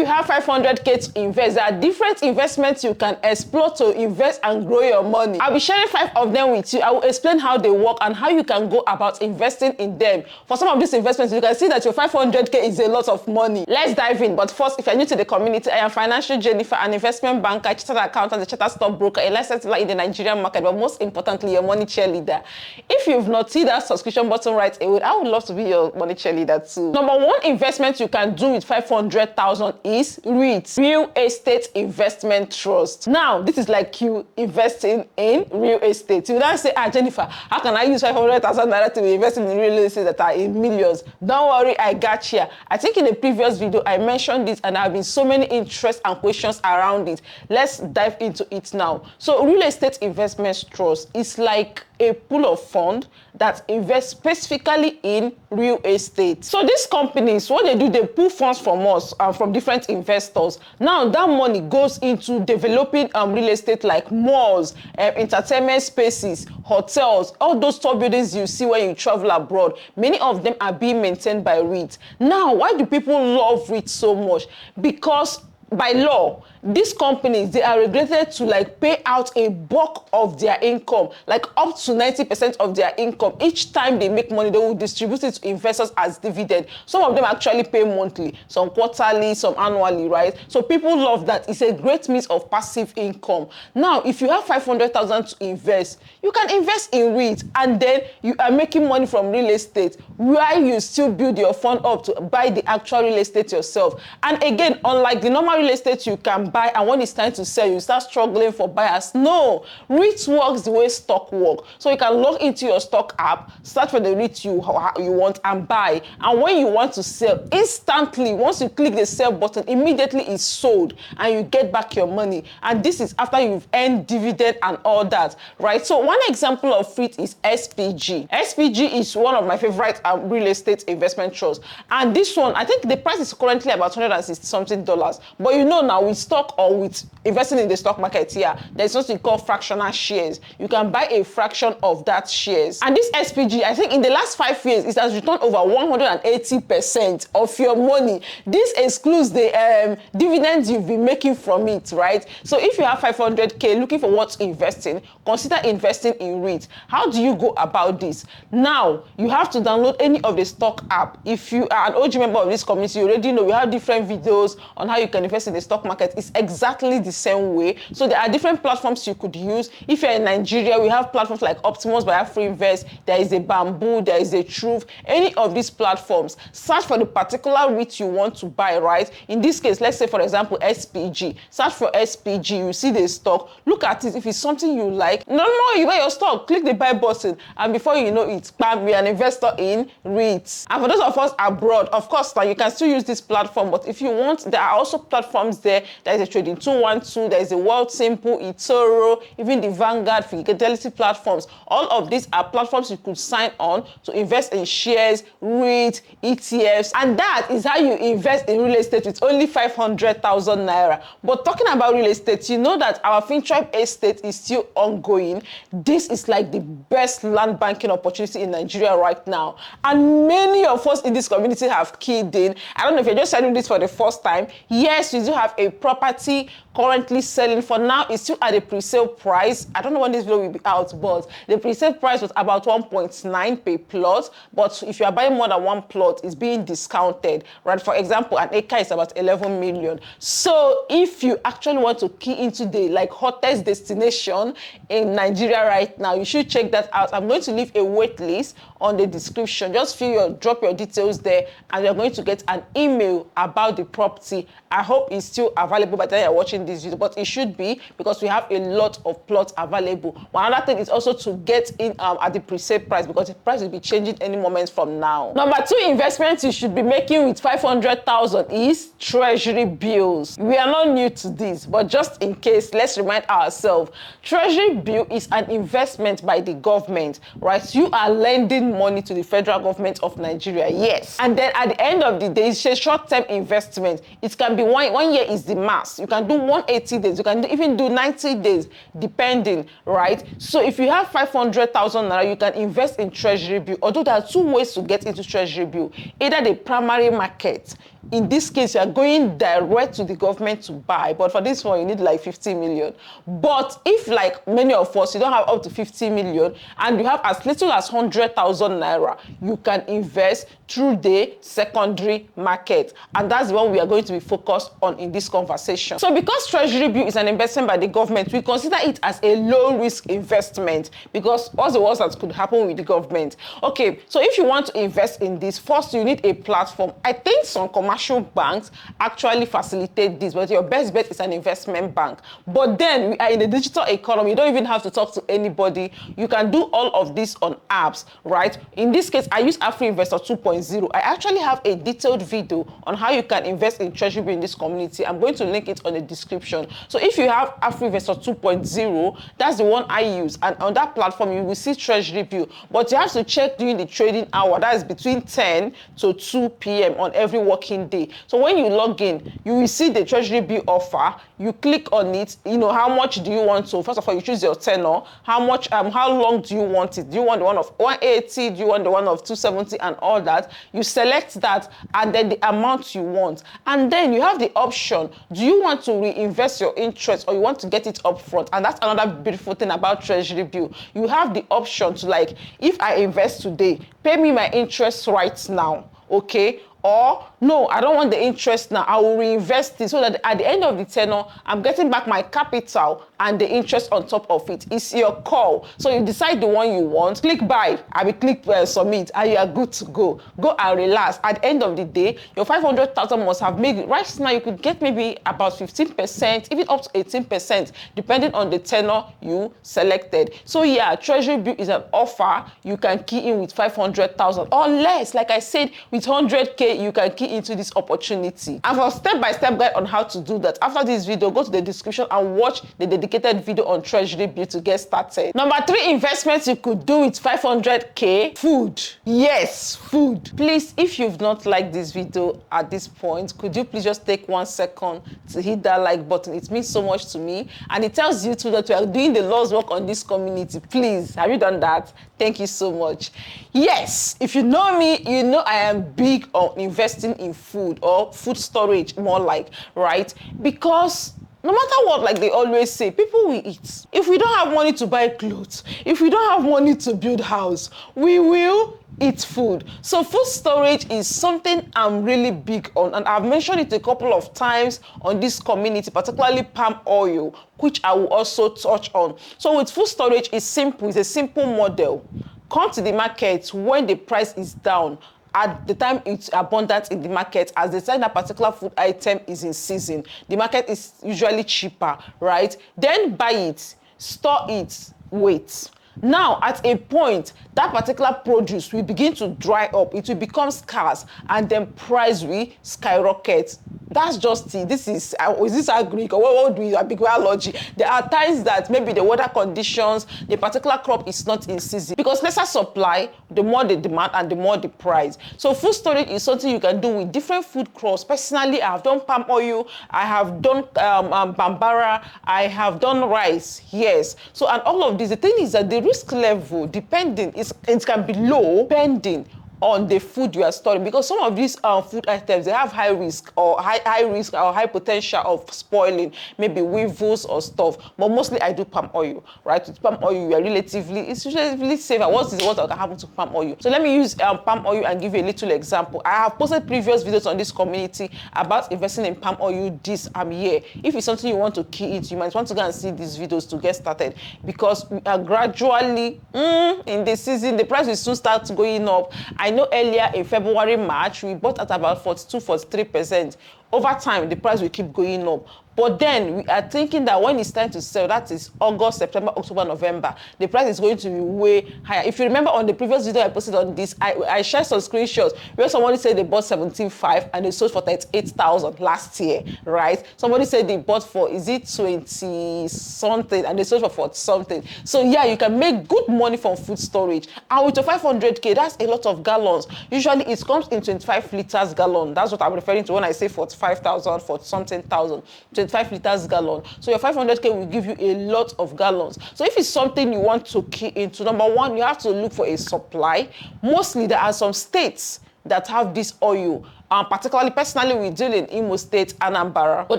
you have 500k to invest, there are different investments you can explore to invest and grow your money. I'll be sharing 5 of them with you. I will explain how they work and how you can go about investing in them. For some of these investments, you can see that your 500k is a lot of money. Let's dive in. But first, if you're new to the community, I am Financial Jennifer, an investment banker, chartered accountant, a chartered stockbroker, a licensed dealer in the Nigerian market, but most importantly, your money cheerleader. If you've not seen that subscription button right away, I would love to be your money cheerleader too. Number one investment you can do with 500,000 is REIT, Real Estate Investment Trust. Now, this is like you investing in real estate. You don't say, Jennifer, how can I use 500,000 naira to be investing in real estate that are in millions? Don't worry, I got you. I think in a previous video, I mentioned this and there have been so many interests and questions around it. Let's dive into it now. So, Real Estate Investment Trust is like a pool of funds that invest specifically in real estate. So these companies, what they do, they pull funds from us, from different investors. Now that money goes into developing real estate like malls, entertainment spaces, hotels, all those tall buildings you see when you travel abroad. Many of them are being maintained by REIT. Now, why do people love REIT so much? Because by law, these companies, they are regulated to like pay out a bulk of their income, like up to 90% of their income. Each time they make money, they will distribute it to investors as dividend. Some of them actually pay monthly, some quarterly, some annually, right? So people love that. It's a great means of passive income. Now, if you have 500,000 to invest, you can invest in REIT and then you are making money from real estate while you still build your fund up to buy the actual real estate yourself. And again, unlike the normal real estate you can buy and when it's time to sell, you start struggling for buyers. No, REIT works the way stock works. So you can log into your stock app, search for the REIT you want and buy. And when you want to sell, instantly, once you click the sell button, immediately it's sold and you get back your money. And this is after you've earned dividend and all that, right? So one example of REIT is SPG. SPG is one of my favorite real estate investment trusts. And this one, I think the price is currently about $160 something. But you know now with stock or with investing in the stock market here, there's something called fractional shares. You can buy a fraction of that shares. And this SPG, I think in the last 5 years, it has returned over 180% of your money. This excludes the dividends you've been making from it, right? So if you have 500k looking for what to invest in, consider investing in REIT. How do you go about this? Now, you have to download any of the stock app. If you are an OG member of this community, you already know we have different videos on how you can invest in the stock market. It's exactly the same way. So there are different platforms you could use. If you're in Nigeria, we have platforms like Optimus by Afrinvest, there is a Bamboo, there is a Trove. Any of these platforms, search for the particular REIT you want to buy, right? In this case, let's say for example SPG. Search for SPG, you see the stock, look at it. If it's something you like, no, you buy your stock, click the buy button, and before you know it, bam, you're an investor in REITs. And for those of us abroad, of course, now you can still use this platform, but if you want, there are also platforms there. There is a Trading 212, there is a World Simple, eToro, even the Vanguard, Fidelity platforms. All of these are platforms you could sign on to invest in shares, REIT, ETFs, and that is how you invest in real estate with only 500,000 naira. But talking about real estate, you know that our FinTribe estate is still ongoing. This is like the best land banking opportunity in Nigeria right now. And many of us in this community have keyed in. I don't know if you're just selling this for the first time. Yes, you do have a property currently selling. For now, it's still at a pre-sale price. I don't know when this video will be out, but the pre-sale price was about 1.9 per plot. But if you are buying more than one plot, it's being discounted, right? For example, an acre is about 11 million. So if you actually want to key into the like hottest destination in Nigeria right now, you should check that out. I'm going to leave a wait list on the description. Just drop your details there and you're going to get an email about the property. I hope it's still available by the time you're watching this video, but it should be because we have a lot of plots available. One other thing is also to get in at the pre-sale price because the price will be changing any moment from now. Number 2 investment you should be making with 500,000 is treasury bills. We are not new to this, but just in case, let's remind ourselves. Treasury bill is an investment by the government, right? You are lending money to the federal government of Nigeria, yes. And then at the end of the day, it's a short-term investment. It can be one year is the max. You can do 180 days. You can even do 90 days, depending, right? So if you have 500,000 naira, you can invest in treasury bill. Although there are 2 ways to get into treasury bill. Either the primary market, in this case, you are going direct to the government to buy. But for this one, you need like 50 million. But if, like many of us, you don't have up to 50 million and you have as little as 100,000 naira, you can invest through the secondary market. And that's the one we are going to be focused on in this conversation. So because treasury bill is an investment by the government, we consider it as a low-risk investment because what's the worst that could happen with the government? Okay, so if you want to invest in this, first you need a platform. I think some commercial banks actually facilitate this, but your best bet is an investment bank. But then we are in a digital economy. You don't even have to talk to anybody. You can do all of this on apps, right? In this case, I use Afrinvest 2.0. I actually have a detailed video on how you can invest in treasury bill in this community. I'm going to link it on the description. So if you have Afrinvest 2.0, that's the one I use. And on that platform, you will see treasury bill. But you have to check during the trading hour. That is between 10 to 2 p.m. on every working day. So when you log in, you will see the treasury bill offer. You click on it. You know, how much do you want to? First of all, you choose your tenor. How much, how long do you want it? Do you want the one of 180? Do you want the one of 270 and all that? You select that and then the amount you want. And then you have the option. Do you want to reinvest your interest or you want to get it upfront? And that's another beautiful thing about treasury bill. You have the option to, like, if I invest today, pay me my interest right now, okay? Or no, I don't want the interest now. I will reinvest it so that at the end of the tenure, I'm getting back my capital and the interest on top of it. It's your call. So you decide the one you want. Click buy. I will click submit, and you are good to go. Go and relax. At the end of the day, your 500,000 must have made it. Right now, you could get maybe about 15%, even up to 18%, depending on the tenure you selected. So yeah, treasury bill is an offer you can key in with 500,000 or less. Like I said, with 100K, you can key into this opportunity. And for step-by-step guide on how to do that, after this video, go to the description and watch the dedicated video on treasury bill to get started. Number 3 investments you could do with 500K, food. Yes, food. Please, if you've not liked this video at this point, could you please just take 1 second to hit that like button? It means so much to me, and it tells you too that we are doing the Lord's work on this community. Please, have you done that? Thank you so much. Yes, if you know me, you know I am big on investing in food, or food storage more like, right? Because no matter what, like they always say, people will eat. If we don't have money to buy clothes, if we don't have money to build house, we will eat food. So food storage is something I'm really big on, and I've mentioned it a couple of times on this community, particularly palm oil, which I will also touch on. So with food storage, it's simple. It's a simple model. Come to the market when the price is down. At the time it's abundant in the market, as the time that particular food item is in season, the market is usually cheaper, right? Then buy it, store it, wait. Now, at a point, that particular produce will begin to dry up, it will become scarce, and then price will skyrocket. That's just it. This is this agric, or what do we biology? There are times that maybe the weather conditions, the particular crop is not in season. Because lesser supply, the more the demand and the more the price. So food storage is something you can do with different food crops. Personally, I have done palm oil, I have done bambara, I have done rice, yes. So, and all of this, the thing is that the risk level, depending, it can be low, depending on the food you are storing, because some of these food items, they have high risk or high potential of spoiling, maybe weevils or stuff. But mostly I do palm oil, right? With palm oil, you are it's relatively safer. What that can happen to palm oil? So let me use palm oil and give you a little example. I have posted previous videos on this community about investing in palm oil this year. If it's something you want to key it, you might want to go and see these videos to get started, because we are gradually in the season, the price will soon start going up. I know earlier in February, March, we bought at about 42-43%. Over time, the price will keep going up. But then we are thinking that when it's time to sell, that is August, September, October, November, the price is going to be way higher. If you remember on the previous video I posted on this, I shared some screenshots where somebody said they bought 17.5 and they sold for 38,000 last year, right? Somebody said they bought for, is it 20 something, and they sold for 40 something. So yeah, you can make good money from food storage. And with your 500K, that's a lot of gallons. Usually it comes in 25 liters gallon. That's what I'm referring to when I say 45,000, 40 something thousand. 25 liters gallon. So your 500K will give you a lot of gallons. So if it's something you want to key into, number one, you have to look for a supply. Mostly there are some states that have this oil. particularly personally we deal in Imo State, Anambra. But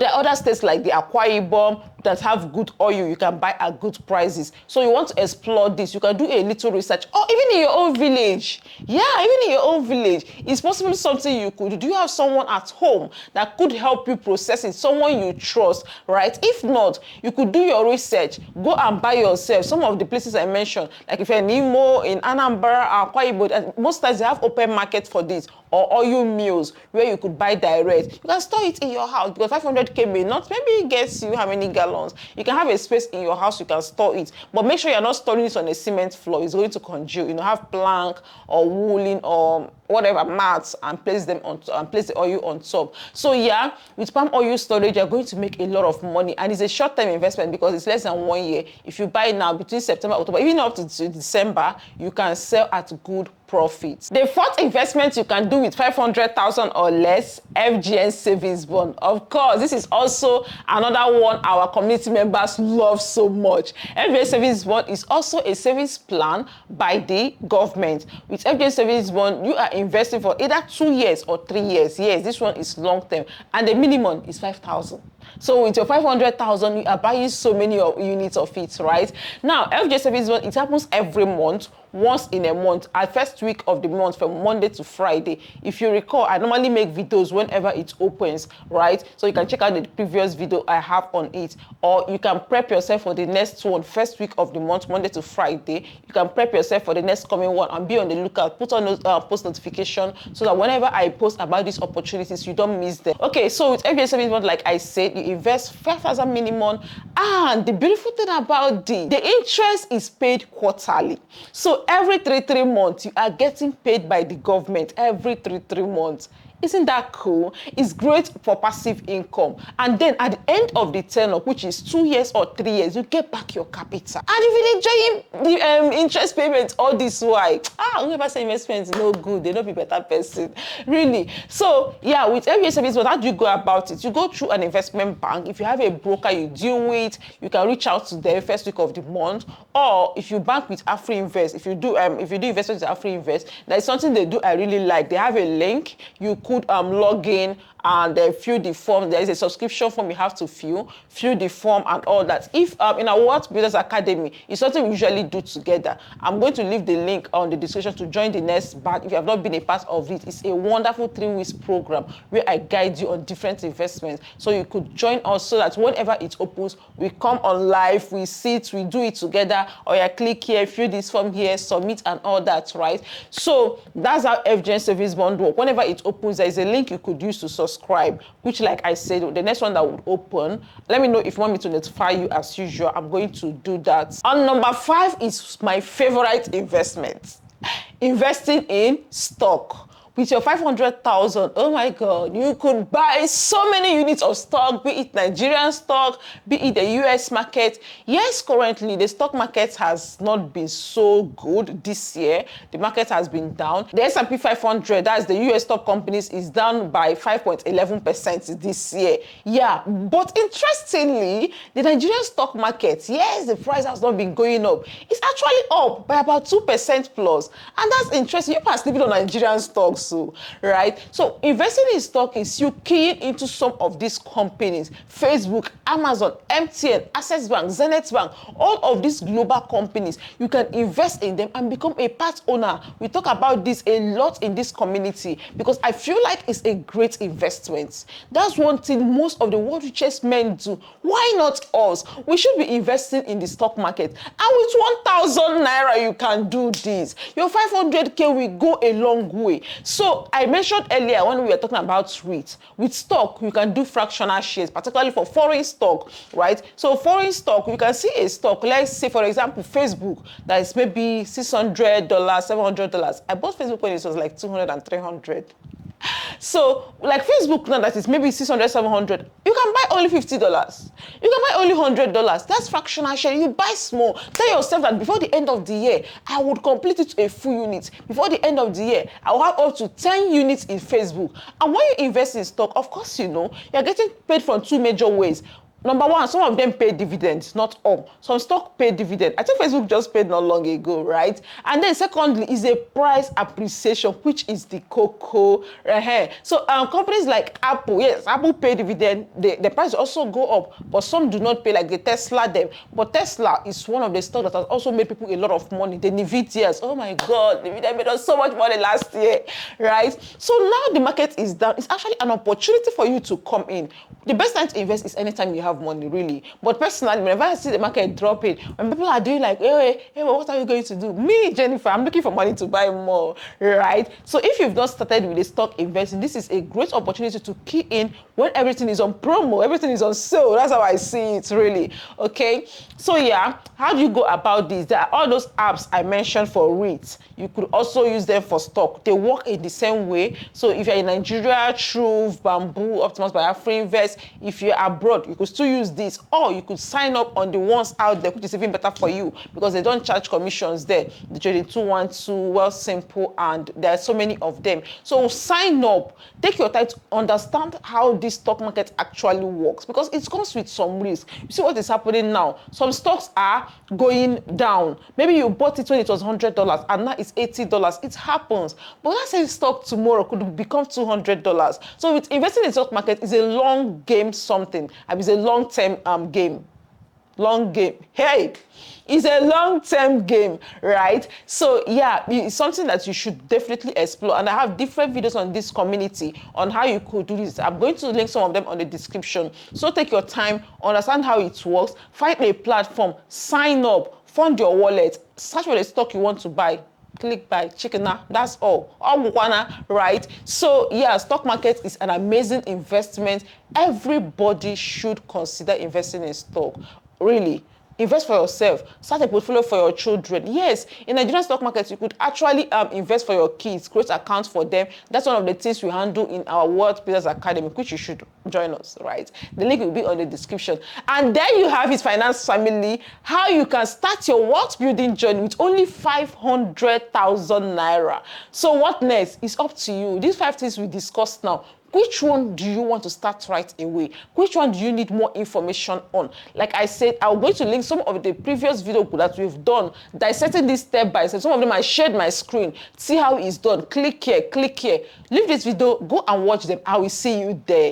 there are other states like the Akwa Ibom that have good oil you can buy at good prices. So you want to explore this, you can do a little research, or even in your own village. Yeah, even in your own village, it's possibly something you could do. Do you have someone at home that could help you process it, someone you trust, right? If not, you could do your research, go and buy yourself. Some of the places I mentioned, like if you're in Imo, in Anambra, Akwa Ibom, and most times they have open market for this, or oil mills where you could buy direct. You can store it in your house because 500k may not, maybe it gets you how many gallons. You can have a space in your house, you can store it, but make sure you're not storing it on a cement floor. It's going to congeal. Have plank or woolen or whatever mats and place them on and place the oil on top. So yeah, with palm oil storage, you're going to make a lot of money, and it's a short-term investment because it's less than 1 year. If you buy now between September, October, even up to December, you can sell at good profits. The fourth investment you can do with 500,000 or less, FGN savings bond. Of course, this is also another one our community members love so much. FGN savings bond is also a savings plan by the government. With FGN savings bond, you are investing for either 2 years or 3 years. Yes, this one is long term, and the minimum is 5,000. So with your 500,000, you are buying so many units of it, right? Now, FGN savings bond, it happens every month, once in a month, at first week of the month from Monday to Friday. If you recall, I normally make videos whenever it opens, right? So you can check out the previous video I have on it, or you can prep yourself for the next one, first week of the month, Monday to Friday. You can prep yourself for the next coming one and be on the lookout. Put on post notification so that whenever I post about these opportunities, you don't miss them. Okay, so with FGN savings bond, like I said, you invest 5,000 minimum, and the beautiful thing about the interest is paid quarterly. So every 3 months, you are getting paid by the government every 3 months. Isn't that cool? It's great for passive income. And then at the end of the tenure, which is 2 years or 3 years, you get back your capital. And you've been enjoying the interest payments all this while. Whoever say investment is no good, they don't be better person. Really. So yeah, with every service, how do you go about it? You go through an investment bank. If you have a broker you deal with, you can reach out to them first week of the month. Or if you bank with Afrinvest, if you do investment with Afrinvest, that is something they do I really like. They have a link. You could log in and fill the form. There is a subscription form you have to fill the form and all that. If in our Wealth Builders Academy, it's something we usually do together. I'm going to leave the link on the description to join the next batch. If you have not been a part of it, it's a wonderful 3-week program where I guide you on different investments. So you could join us so that whenever it opens, we come on live, we sit, we do it together, or you click here, fill this form here, submit and all that, right? So that's how FGN savings bond works. Whenever it opens, there is a link you could use to subscribe, which, like I said, the next one that would open, let me know if you want me to notify you as usual. I'm going to do that. On number 5 is my favorite investment, investing in stock. With your 500,000, oh my God, you could buy so many units of stock, be it Nigerian stock, be it the US market. Yes, currently the stock market has not been so good this year. The market has been down. The S&P 500, that's the US stock companies, is down by 5.11% this year. Yeah, but interestingly, the Nigerian stock market, yes, the price has not been going up. It's actually up by about 2% plus. And that's interesting. You are sleeping on Nigerian stocks. So, right? So investing in stock is you keying into some of these companies, Facebook, Amazon, MTN, Access Bank, Zenith Bank, all of these global companies. You can invest in them and become a part owner. We talk about this a lot in this community because I feel like it's a great investment. That's one thing most of the world richest men do. Why not us? We should be investing in the stock market. And with 1,000 naira, you can do this. Your 500k will go a long way. So I mentioned earlier when we were talking about REIT, with stock, you can do fractional shares, particularly for foreign stock, right? So foreign stock, you can see a stock, let's say, for example, Facebook, that is maybe $600, $700. I bought Facebook when it was like 200 and 300. So, like Facebook now that is maybe 600, 700, you can buy only $50. You can buy only $100. That's fractional share. You buy small. Tell yourself that before the end of the year, I would complete it to a full unit. Before the end of the year, I will have up to 10 units in Facebook. And when you invest in stock, of course, you know, you're getting paid from 2 major ways. Number one, some of them pay dividends, not all. Some stock pay dividend. I think Facebook just paid not long ago, right? And then secondly is a price appreciation, which is the cocoa. So companies like Apple, yes, Apple pay dividend. The price also go up, but some do not pay, like the Tesla them. But Tesla is one of the stocks that has also made people a lot of money. The Nvidias, oh my God, Nvidia made us so much money last year, right? So now the market is down. It's actually an opportunity for you to come in. The best time to invest is anytime you have money, really. But personally, whenever I see the market dropping, when people are doing like, hey, what are you going to do? Me, Jennifer, I'm looking for money to buy more, right? So if you've not started with a stock investing, this is a great opportunity to key in when everything is on promo, everything is on sale. That's how I see it, really. Okay. So yeah, how do you go about this? There are all those apps I mentioned for REITs. You could also use them for stock. They work in the same way. So if you're in Nigeria, Trove, Bamboo, Optimus by Afrinvest. If you're abroad, you could still use this, or you could sign up on the ones out there, which is even better for you because they don't charge commissions there. The trading 212, well, simple, and there are so many of them. So sign up, take your time to understand how this stock market actually works because it comes with some risk. You see what is happening now? Some stocks are going down. Maybe you bought it when it was $100 and now it's $80. It happens. But let's say stock tomorrow could become $200. So with investing in the stock market is a long game something. It's a long-term game. Long game. Hey, it's a long-term game, right? So yeah, it's something that you should definitely explore. And I have different videos on this community on how you could do this. I'm going to link some of them on the description. So take your time, understand how it works, find a platform, sign up, fund your wallet, search for the stock you want to buy. Click buy, chicken, that's all. Right? So yeah, stock market is an amazing investment. Everybody should consider investing in stock. Really. Invest for yourself. Start a portfolio for your children. Yes, in Nigerian stock market, you could actually invest for your kids, create accounts for them. That's one of the things we handle in our World Business Academy, which you should join us, right? The link will be on the description. And there you have it, Finance Family, how you can start your wealth building journey with only 500,000 naira. So what next? It's up to you. These 5 things we discussed now. Which one do you want to start right away? Which one do you need more information on? Like I said, I'm going to link some of the previous videos that we've done, dissecting this step by step. Some of them I shared my screen. See how it's done. Click here, click here. Leave this video, go and watch them. I will see you there.